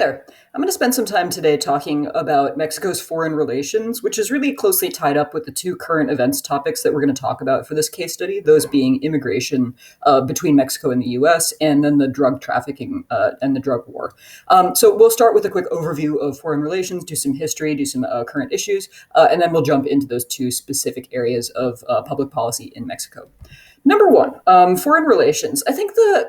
there. I'm going to spend some time today talking about Mexico's foreign relations, which is really closely tied up with the two current events topics that we're going to talk about for this case study, those being immigration between Mexico and the US, and then the drug trafficking and the drug war. So we'll start with a quick overview of foreign relations, do some history, do some current issues, and then we'll jump into those two specific areas of public policy in Mexico. Number one, foreign relations. I think the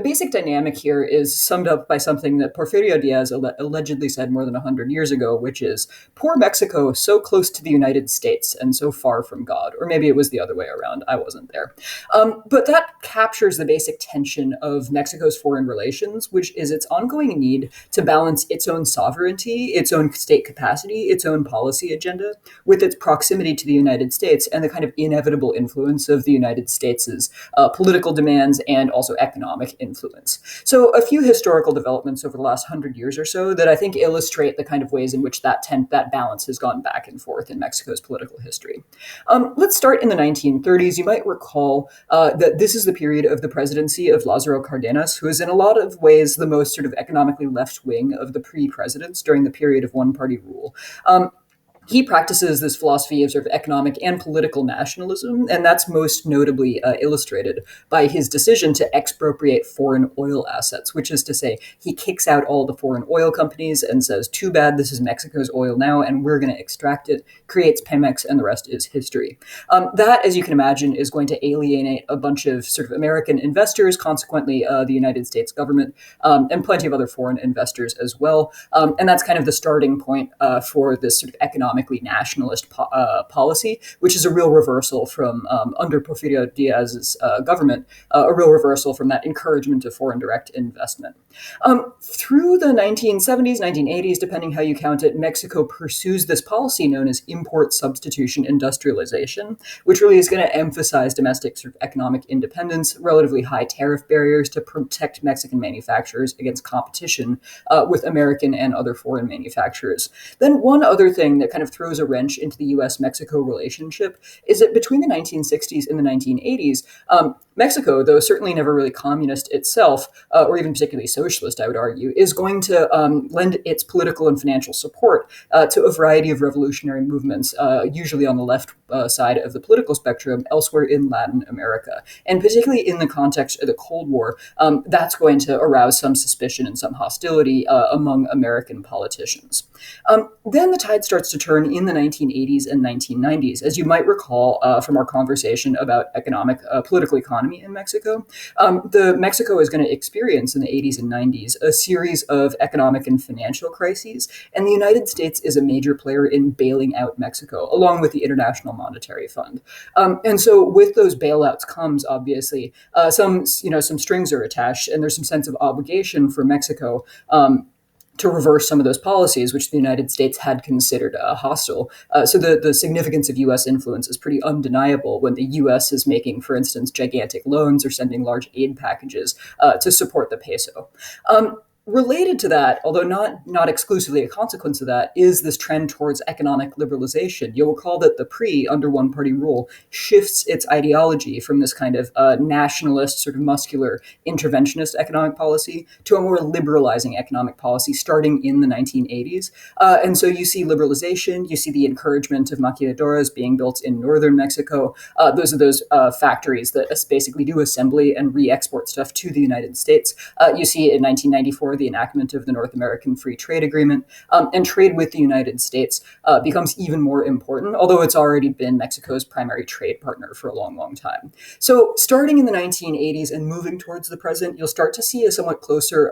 basic dynamic here is summed up by something that Porfirio Diaz allegedly said more than 100 years ago, which is, poor Mexico, so close to the United States and so far from God. Or maybe it was the other way around. I wasn't there. But that captures the basic tension of Mexico's foreign relations, which is its ongoing need to balance its own sovereignty, its own state capacity, its own policy agenda, with its proximity to the United States and the kind of inevitable influence of the United States' political demands and also economic influence. So a few historical developments over the last 100 years or so that I think illustrate the kind of ways in which that balance has gone back and forth in Mexico's political history. Let's start in the 1930s. You might recall that this is the period of the presidency of Lázaro Cárdenas, who is in a lot of ways the most sort of economically left wing of the pre-presidents during the period of one-party rule. He practices this philosophy of sort of economic and political nationalism, and that's most notably illustrated by his decision to expropriate foreign oil assets, which is to say, he kicks out all the foreign oil companies and says, too bad, this is Mexico's oil now, and we're going to extract it, creates Pemex, and the rest is history. That, as you can imagine, is going to alienate a bunch of sort of American investors, consequently the United States government, and plenty of other foreign investors as well. And that's kind of the starting point for this sort of economic nationalist policy, which is a real reversal from under Porfirio Diaz's government, a real reversal from that encouragement of foreign direct investment. Through the 1970s, 1980s, depending how you count it, Mexico pursues this policy known as import substitution industrialization, which really is going to emphasize domestic sort of economic independence, relatively high tariff barriers to protect Mexican manufacturers against competition with American and other foreign manufacturers. Then one other thing that kind of throws a wrench into the US-Mexico relationship is that between the 1960s and the 1980s, Mexico, though certainly never really communist itself, or even particularly socialist, I would argue, is going to lend its political and financial support to a variety of revolutionary movements, usually on the left side of the political spectrum, elsewhere in Latin America. And particularly in the context of the Cold War, that's going to arouse some suspicion and some hostility among American politicians. Then the tide starts to turn in the 1980s and 1990s. As you might recall from our conversation about political economy in Mexico, Mexico is going to experience in the 80s and 90s a series of economic and financial crises, and the United States is a major player in bailing out Mexico, along with the International Monetary Fund. And so with those bailouts comes, obviously, some strings are attached, and there's some sense of obligation for Mexico to reverse some of those policies, which the United States had considered hostile. So the significance of U.S. influence is pretty undeniable when the U.S. is making, for instance, gigantic loans or sending large aid packages to support the peso. Related to that, although not exclusively a consequence of that, is this trend towards economic liberalization. You'll recall that the PRI, under one-party rule, shifts its ideology from this kind of nationalist, sort of muscular, interventionist economic policy to a more liberalizing economic policy starting in the 1980s. And so you see liberalization, you see the encouragement of maquiladoras being built in northern Mexico. Those are those factories that basically do assembly and re-export stuff to the United States. You see in 1994, the enactment of the North American Free Trade Agreement, and trade with the United States becomes even more important, although it's already been Mexico's primary trade partner for a long, long time. So starting in the 1980s and moving towards the present, you'll start to see a somewhat closer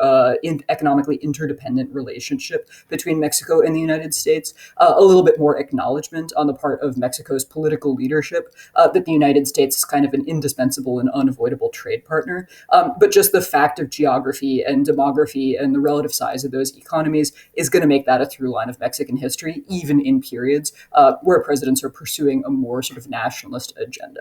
economically interdependent relationship between Mexico and the United States, a little bit more acknowledgement on the part of Mexico's political leadership that the United States is kind of an indispensable and unavoidable trade partner. But just the fact of geography and demography and the relative size of those economies is going to make that a through line of Mexican history, even in periods where presidents are pursuing a more sort of nationalist agenda.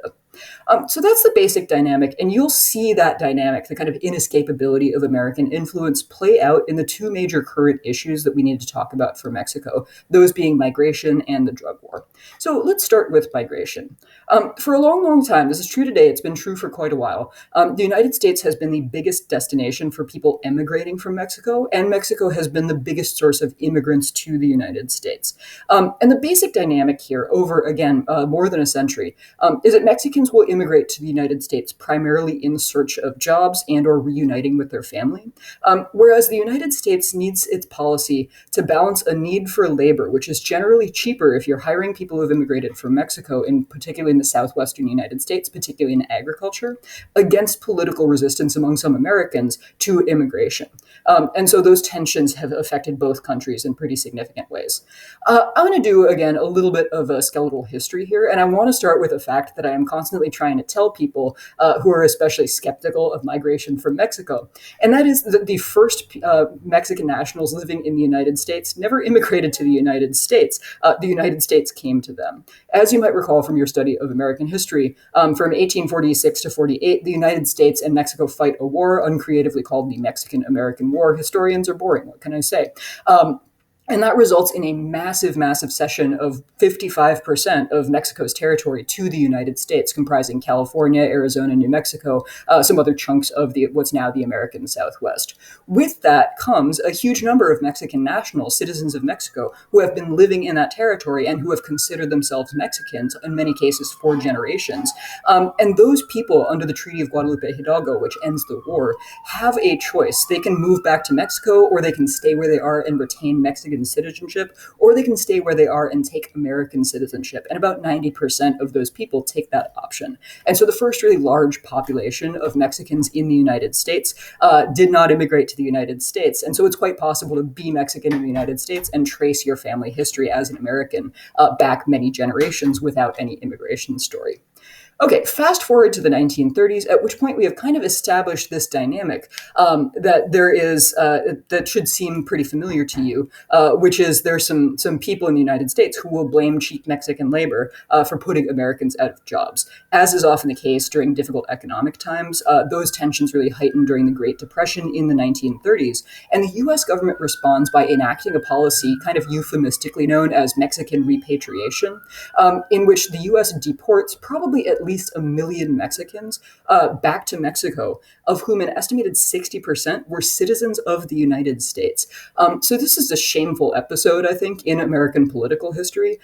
So that's the basic dynamic, and you'll see that dynamic, the kind of inescapability of American influence, play out in the two major current issues that we need to talk about for Mexico, those being migration and the drug war. So let's start with migration. For a long, long time, this is true today, it's been true for quite a while, the United States has been the biggest destination for people emigrating from Mexico, and Mexico has been the biggest source of immigrants to the United States. And the basic dynamic here, over again more than a century, is that Mexicans will immigrate to the United States primarily in search of jobs and or reuniting with their family, whereas the United States needs its policy to balance a need for labor, which is generally cheaper if you're hiring people who've immigrated from Mexico, in particularly in the southwestern United States, particularly in agriculture, against political resistance among some Americans to immigration. And so those tensions have affected both countries in pretty significant ways. I'm going to do, again, a little bit of a skeletal history here, and I want to start with a fact that I am constantly trying to tell people who are especially skeptical of migration from Mexico, and that is that the first Mexican nationals living in the United States never immigrated to the United States. The United States came to them. As you might recall from your study of American history, from 1846 to 48, the United States and Mexico fight a war uncreatively called the Mexican-American War. Historians are boring, what can I say? And that results in a massive, massive cession of 55% of Mexico's territory to the United States, comprising California, Arizona, New Mexico, some other chunks of what's now the American Southwest. With that comes a huge number of Mexican nationals, citizens of Mexico, who have been living in that territory and who have considered themselves Mexicans, in many cases for generations. And those people, under the Treaty of Guadalupe Hidalgo, which ends the war, have a choice. They can move back to Mexico, or they can stay where they are and retain Mexican citizenship, or they can stay where they are and take American citizenship. And about 90% of those people take that option. And so the first really large population of Mexicans in the United States did not immigrate to the United States. And so it's quite possible to be Mexican in the United States and trace your family history as an American back many generations without any immigration story. Okay, fast forward to the 1930s, at which point we have kind of established this dynamic that there is that should seem pretty familiar to you, which is there's some people in the United States who will blame cheap Mexican labor for putting Americans out of jobs. As is often the case during difficult economic times, those tensions really heightened during the Great Depression in the 1930s, and the U.S. government responds by enacting a policy kind of euphemistically known as Mexican repatriation, in which the U.S. deports probably at least 1 million Mexicans back to Mexico, of whom an estimated 60% were citizens of the United States. So this is a shameful episode, I think, in American political history.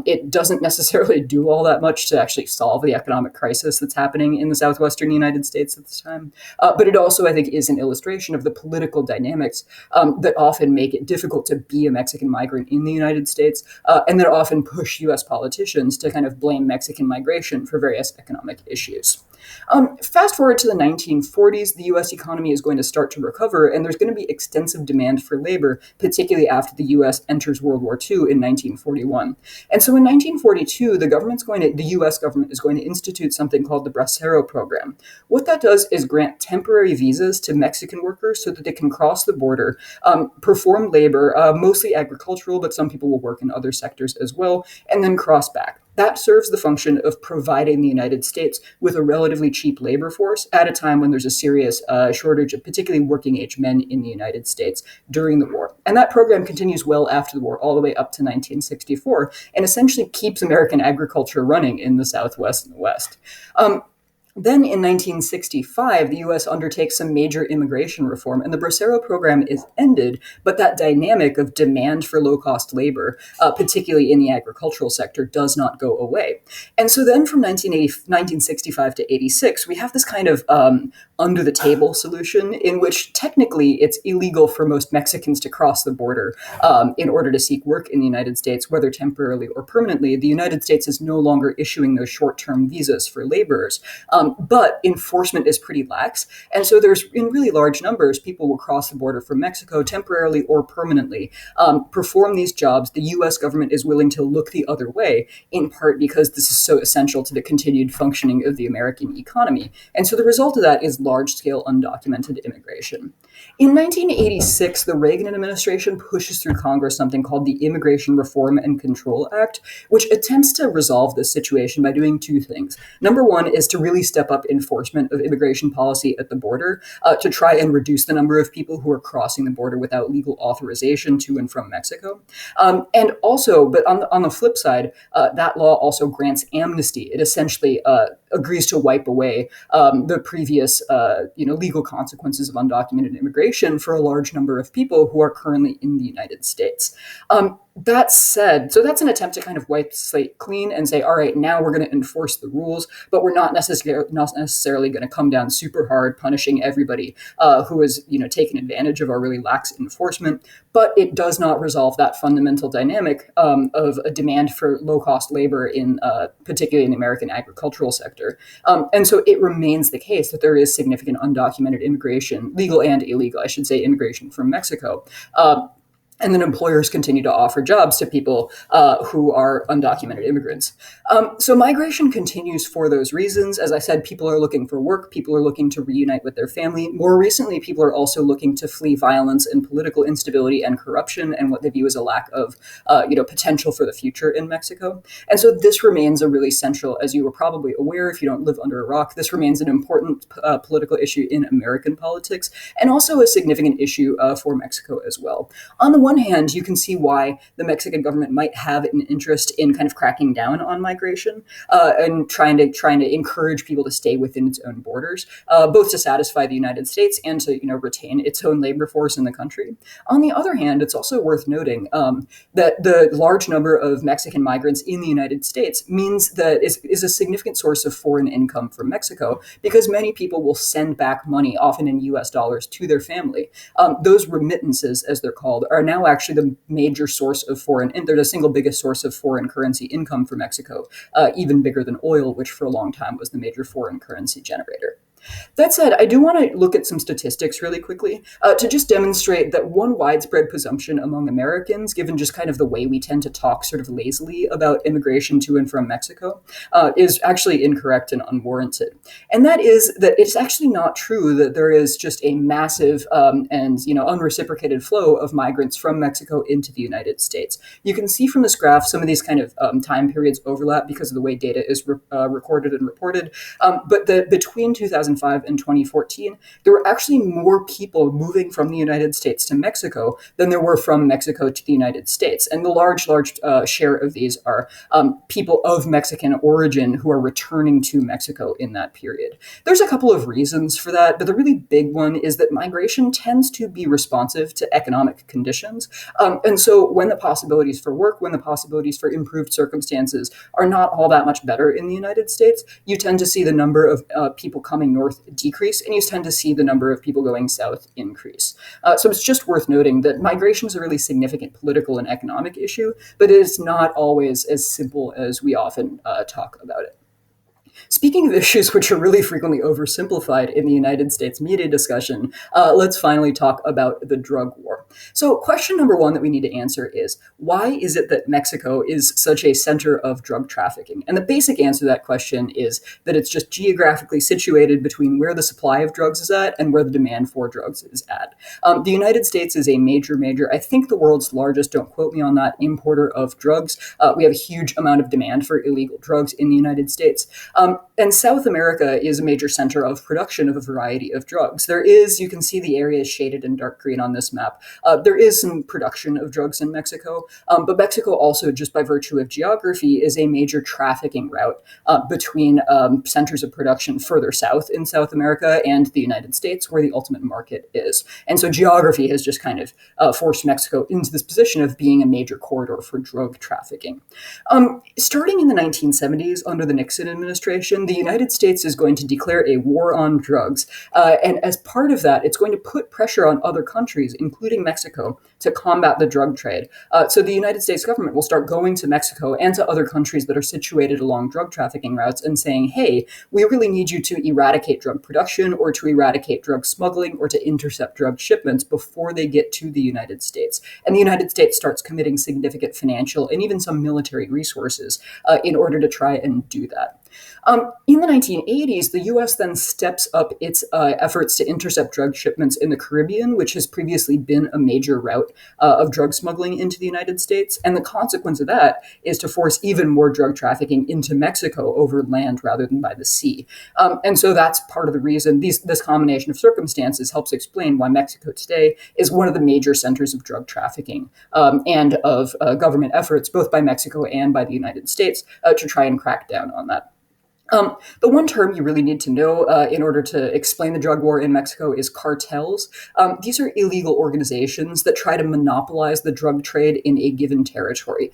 It doesn't necessarily do all that much to actually solve the economic crisis that's happening in the southwestern United States at this time. But it also, I think, is an illustration of the political dynamics that often make it difficult to be a Mexican migrant in the United States, and that often push U.S. politicians to kind of blame Mexican migration for various economic issues. Fast forward to the 1940s, the U.S. economy is going to start to recover, and there's going to be extensive demand for labor, particularly after the U.S. enters World War II in 1941. And so in 1942, the U.S. government is going to institute something called the Bracero program. What that does is grant temporary visas to Mexican workers so that they can cross the border, perform labor, mostly agricultural, but some people will work in other sectors as well, and then cross back. That serves the function of providing the United States with a relatively cheap labor force at a time when there's a serious shortage of particularly working-age men in the United States during the war. And that program continues well after the war, all the way up to 1964, and essentially keeps American agriculture running in the Southwest and the West. Then in 1965, the U.S. undertakes some major immigration reform, and the Bracero program is ended, but that dynamic of demand for low-cost labor, particularly in the agricultural sector, does not go away. And so then from 1965 to 86, we have this kind of under-the-table solution in which technically it's illegal for most Mexicans to cross the border in order to seek work in the United States, whether temporarily or permanently. The United States is no longer issuing those short-term visas for laborers. but enforcement is pretty lax. And so there's, in really large numbers, people will cross the border from Mexico temporarily or permanently, perform these jobs. The US government is willing to look the other way, in part because this is so essential to the continued functioning of the American economy. And so the result of that is large-scale undocumented immigration. In 1986, the Reagan administration pushes through Congress something called the Immigration Reform and Control Act, which attempts to resolve this situation by doing two things. Number one is to really step up enforcement of immigration policy at the border, to try and reduce the number of people who are crossing the border without legal authorization to and from Mexico. And also, but on the flip side, that law also grants amnesty. It essentially agrees to wipe away the previous legal consequences of undocumented immigration for a large number of people who are currently in the United States. That said, so that's an attempt to kind of wipe the slate clean and say, all right, now we're going to enforce the rules, but we're not necessarily going to come down super hard, punishing everybody who has taken advantage of our really lax enforcement. But it does not resolve that fundamental dynamic of a demand for low-cost labor in particularly in the American agricultural sector. And so it remains the case that there is significant undocumented immigration, legal and illegal, I should say, immigration from Mexico. And then employers continue to offer jobs to people who are undocumented immigrants. So migration continues for those reasons. As I said, people are looking for work. People are looking to reunite with their family. More recently, people are also looking to flee violence and political instability and corruption and what they view as a lack of potential for the future in Mexico. And so this remains a really central, as you were probably aware if you don't live under a rock, this remains an important political issue in American politics and also a significant issue for Mexico as well. On the one hand, you can see why the Mexican government might have an interest in kind of cracking down on migration and trying to encourage people to stay within its own borders, both to satisfy the United States and to retain its own labor force in the country. On the other hand, it's also worth noting that the large number of Mexican migrants in the United States means that is a significant source of foreign income for Mexico because many people will send back money, often in US dollars, to their family. Those remittances, as they're called, are now actually the major source of they're the single biggest source of foreign currency income for Mexico, even bigger than oil, which for a long time was the major foreign currency generator. That said, I do want to look at some statistics really quickly to just demonstrate that one widespread presumption among Americans, given just kind of the way we tend to talk sort of lazily about immigration to and from Mexico, is actually incorrect and unwarranted. And that is that it's actually not true that there is just a massive and unreciprocated flow of migrants from Mexico into the United States. You can see from this graph some of these kind of time periods overlap because of the way data is recorded and reported. But between 2005 and 2014, there were actually more people moving from the United States to Mexico than there were from Mexico to the United States. And the large share of these are people of Mexican origin who are returning to Mexico in that period. There's a couple of reasons for that, but the really big one is that migration tends to be responsive to economic conditions. And so when the possibilities for work, when the possibilities for improved circumstances are not all that much better in the United States, you tend to see the number of people coming north decrease, and you tend to see the number of people going south increase. So it's just worth noting that migration is a really significant political and economic issue, but it is not always as simple as we often talk about it. Speaking of issues which are really frequently oversimplified in the United States media discussion, let's finally talk about the drug war. So question number one that we need to answer is, why is it that Mexico is such a center of drug trafficking? And the basic answer to that question is that it's just geographically situated between where the supply of drugs is at and where the demand for drugs is at. The United States is a major, I think the world's largest, don't quote me on that, importer of drugs. We have a huge amount of demand for illegal drugs in the United States. And South America is a major center of production of a variety of drugs. There is, you can see the areas shaded in dark green on this map. There is some production of drugs in Mexico, but Mexico also, just by virtue of geography, is a major trafficking route between centers of production further south in South America and the United States, where the ultimate market is. And so geography has just kind of forced Mexico into this position of being a major corridor for drug trafficking. Starting in the 1970s, under the Nixon administration, the United States is going to declare a war on drugs. And as part of that, it's going to put pressure on other countries, including Mexico, to combat the drug trade. So the United States government will start going to Mexico and to other countries that are situated along drug trafficking routes and saying, hey, we really need you to eradicate drug production or to eradicate drug smuggling or to intercept drug shipments before they get to the United States. And the United States starts committing significant financial and even some military resources in order to try and do that. In the 1980s, the US then steps up its efforts to intercept drug shipments in the Caribbean, which has previously been a major route of drug smuggling into the United States. And the consequence of that is to force even more drug trafficking into Mexico over land rather than by the sea. And so that's part of the reason this combination of circumstances helps explain why Mexico today is one of the major centers of drug trafficking and of government efforts, both by Mexico and by the United States, to try and crack down on that. The one term you really need to know in order to explain the drug war in Mexico is cartels. These are illegal organizations that try to monopolize the drug trade in a given territory.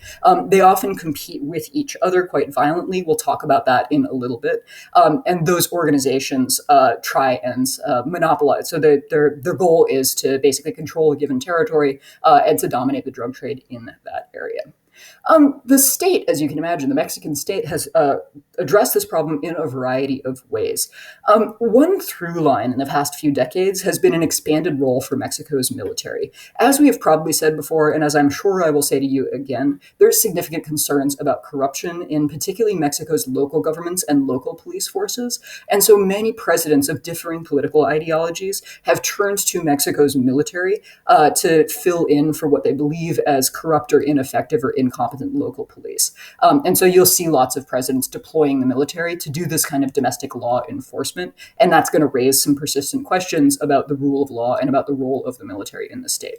They often compete with each other quite violently. We'll talk about that in a little bit. And those organizations try and monopolize. So their goal is to basically control a given territory and to dominate the drug trade in that area. The state, as you can imagine, the Mexican state has addressed this problem in a variety of ways. One through line in the past few decades has been an expanded role for Mexico's military. As we have probably said before, and as I'm sure I will say to you again, there's significant concerns about corruption in particularly Mexico's local governments and local police forces. And so many presidents of differing political ideologies have turned to Mexico's military to fill in for what they believe as corrupt or ineffective or incompetent local police. And so you'll see lots of presidents deploying the military to do this kind of domestic law enforcement. And that's going to raise some persistent questions about the rule of law and about the role of the military in the state.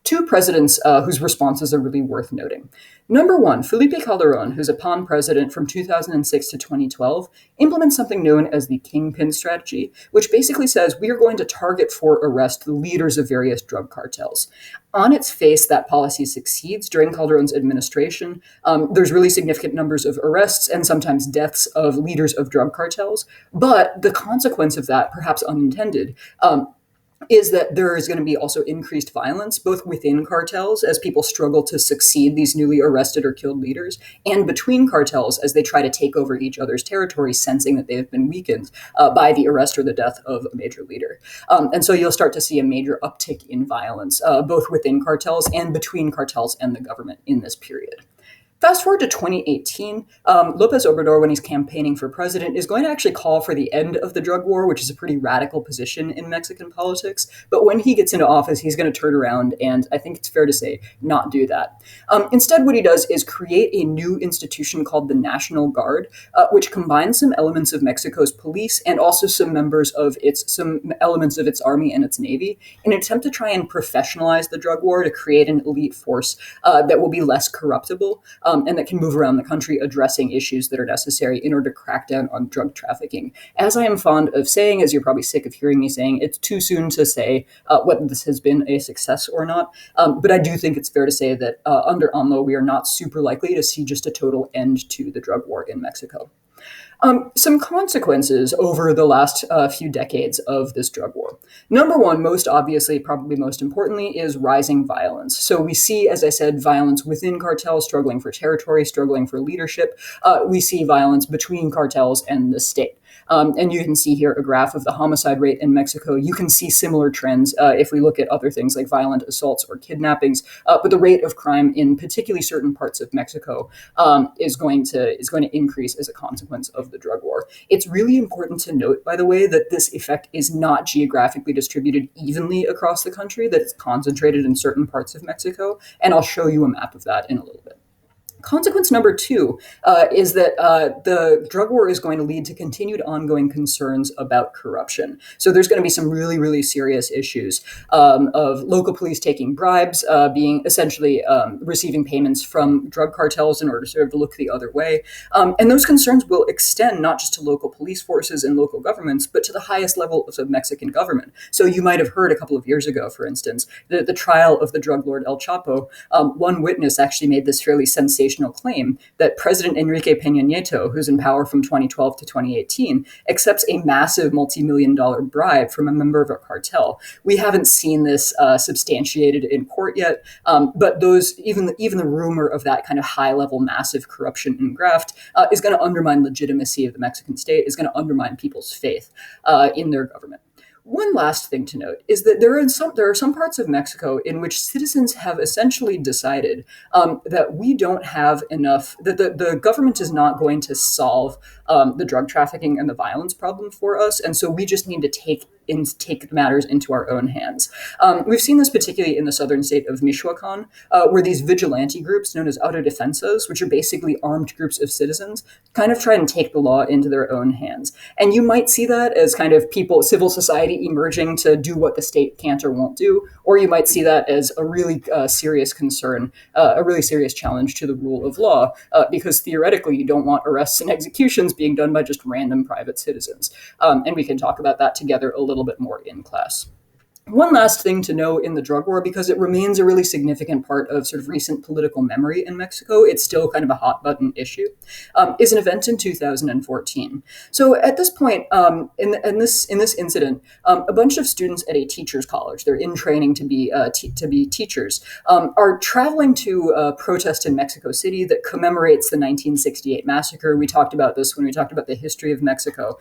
Two presidents whose responses are really worth noting. Number one, Felipe Calderon, who's a PAN president from 2006 to 2012, implements something known as the Kingpin Strategy, which basically says we are going to target for arrest the leaders of various drug cartels. On its face, that policy succeeds during Calderon's administration. There's really significant numbers of arrests and sometimes deaths of leaders of drug cartels. But the consequence of that, perhaps unintended, is that there is going to be also increased violence, both within cartels as people struggle to succeed these newly arrested or killed leaders, and between cartels as they try to take over each other's territory, sensing that they have been weakened by the arrest or the death of a major leader. And so you'll start to see a major uptick in violence, both within cartels and between cartels and the government in this period. Fast forward to 2018, Lopez Obrador, when he's campaigning for president, is going to actually call for the end of the drug war, which is a pretty radical position in Mexican politics. But when he gets into office, he's going to turn around and, I think it's fair to say, not do that. Instead, what he does is create a new institution called the National Guard, which combines some elements of Mexico's police and also some elements of its army and its navy in an attempt to try and professionalize the drug war to create an elite force that will be less corruptible. And that can move around the country addressing issues that are necessary in order to crack down on drug trafficking. As I am fond of saying, as you're probably sick of hearing me saying, it's too soon to say whether this has been a success or not. But I do think it's fair to say that under AMLO, we are not super likely to see just a total end to the drug war in Mexico. Some consequences over the last few decades of this drug war. Number one, most obviously, probably most importantly, is rising violence. So we see, as I said, violence within cartels struggling for territory, struggling for leadership. We see violence between cartels and the state. And you can see here a graph of the homicide rate in Mexico. You can see similar trends if we look at other things like violent assaults or kidnappings. But the rate of crime in particularly certain parts of Mexico is going to increase as a consequence of the drug war. It's really important to note, by the way, that this effect is not geographically distributed evenly across the country, that it's concentrated in certain parts of Mexico. And I'll show you a map of that in a little bit. Consequence number two is that the drug war is going to lead to continued ongoing concerns about corruption. So there's going to be some really, really serious issues of local police taking bribes, being essentially receiving payments from drug cartels in order to sort of look the other way. And those concerns will extend not just to local police forces and local governments, but to the highest level of the Mexican government. So you might have heard a couple of years ago, for instance, that the trial of the drug lord El Chapo, one witness actually made this fairly sensational sensational claim that President Enrique Peña Nieto, who's in power from 2012 to 2018, accepts a massive multi-million-dollar bribe from a member of a cartel. We haven't seen this substantiated in court yet, but even the rumor of that kind of high-level massive corruption and graft is going to undermine legitimacy of the Mexican state, is going to undermine people's faith in their government. One last thing to note is that there are some parts of Mexico in which citizens have essentially decided that we don't have enough, that the government is not going to solve the drug trafficking and the violence problem for us, and so we just need to take matters into our own hands. We've seen this particularly in the southern state of Michoacan, where these vigilante groups known as autodefensas, which are basically armed groups of citizens, kind of try and take the law into their own hands. And you might see that as kind of civil society emerging to do what the state can't or won't do, or you might see that as a really serious concern, a really serious challenge to the rule of law, because theoretically you don't want arrests and executions being done by just random private citizens. And we can talk about that together a little bit more in class. One last thing to know in the drug war, because it remains a really significant part of sort of recent political memory in Mexico, it's still kind of a hot button issue, is an event in 2014. So at this point, in this incident, a bunch of students at a teachers' college, they're in training to be teachers, are traveling to a protest in Mexico City that commemorates the 1968 massacre. We talked about this when we talked about the history of Mexico,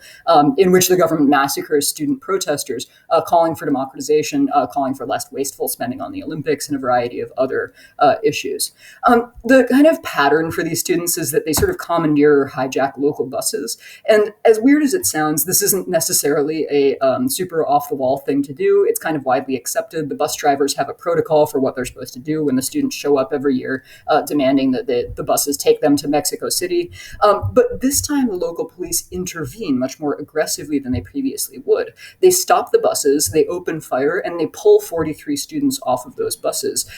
in which the government massacres student protesters, calling for democratization, calling for less wasteful spending on the Olympics and a variety of other issues. The kind of pattern for these students is that they sort of commandeer or hijack local buses. And as weird as it sounds, this isn't necessarily a super off-the-wall thing to do. It's kind of widely accepted. The bus drivers have a protocol for what they're supposed to do when the students show up every year, demanding that the buses take them to Mexico City. But this time, the local police intervene much more aggressively than they previously would. They stop the buses, they open fire, and they pull 43 students off of those buses,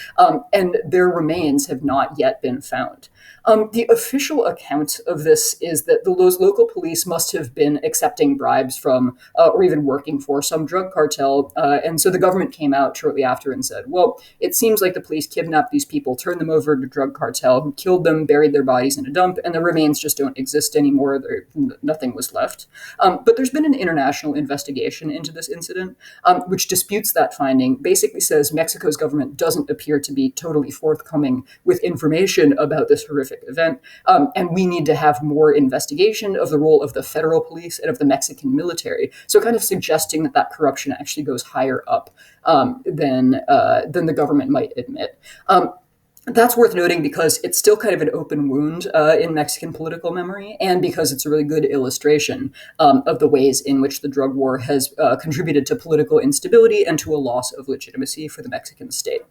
and their remains have not yet been found. The official account of this is that those local police must have been accepting bribes from or even working for some drug cartel, and so the government came out shortly after and said, well, it seems like the police kidnapped these people, turned them over to drug cartel, who killed them, buried their bodies in a dump, and the remains just don't exist anymore. Nothing was left. But there's been an international investigation into this incident, which disputes that finding, basically says Mexico's government doesn't appear to be totally forthcoming with information about this horrific event, and we need to have more investigation of the role of the federal police and of the Mexican military. So kind of suggesting that corruption actually goes higher up than the government might admit. That's worth noting because it's still kind of an open wound in Mexican political memory, and because it's a really good illustration of the ways in which the drug war has contributed to political instability and to a loss of legitimacy for the Mexican state.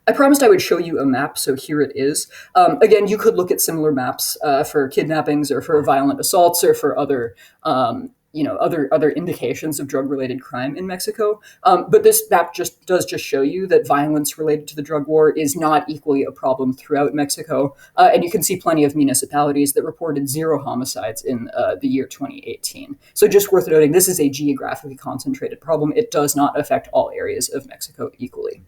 I promised I would show you a map, so here it is. Again, you could look at similar maps for kidnappings or for violent assaults or for other other indications of drug-related crime in Mexico. But this map does show you that violence related to the drug war is not equally a problem throughout Mexico. And you can see plenty of municipalities that reported 0 homicides in the year 2018. So just worth noting, this is a geographically concentrated problem. It does not affect all areas of Mexico equally.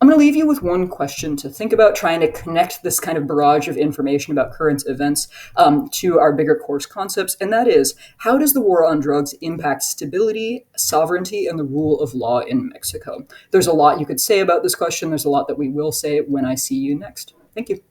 I'm going to leave you with one question to think about, trying to connect this kind of barrage of information about current events to our bigger course concepts, and that is, how does the war on drugs impact stability, sovereignty, and the rule of law in Mexico? There's a lot you could say about this question. There's a lot that we will say when I see you next. Thank you.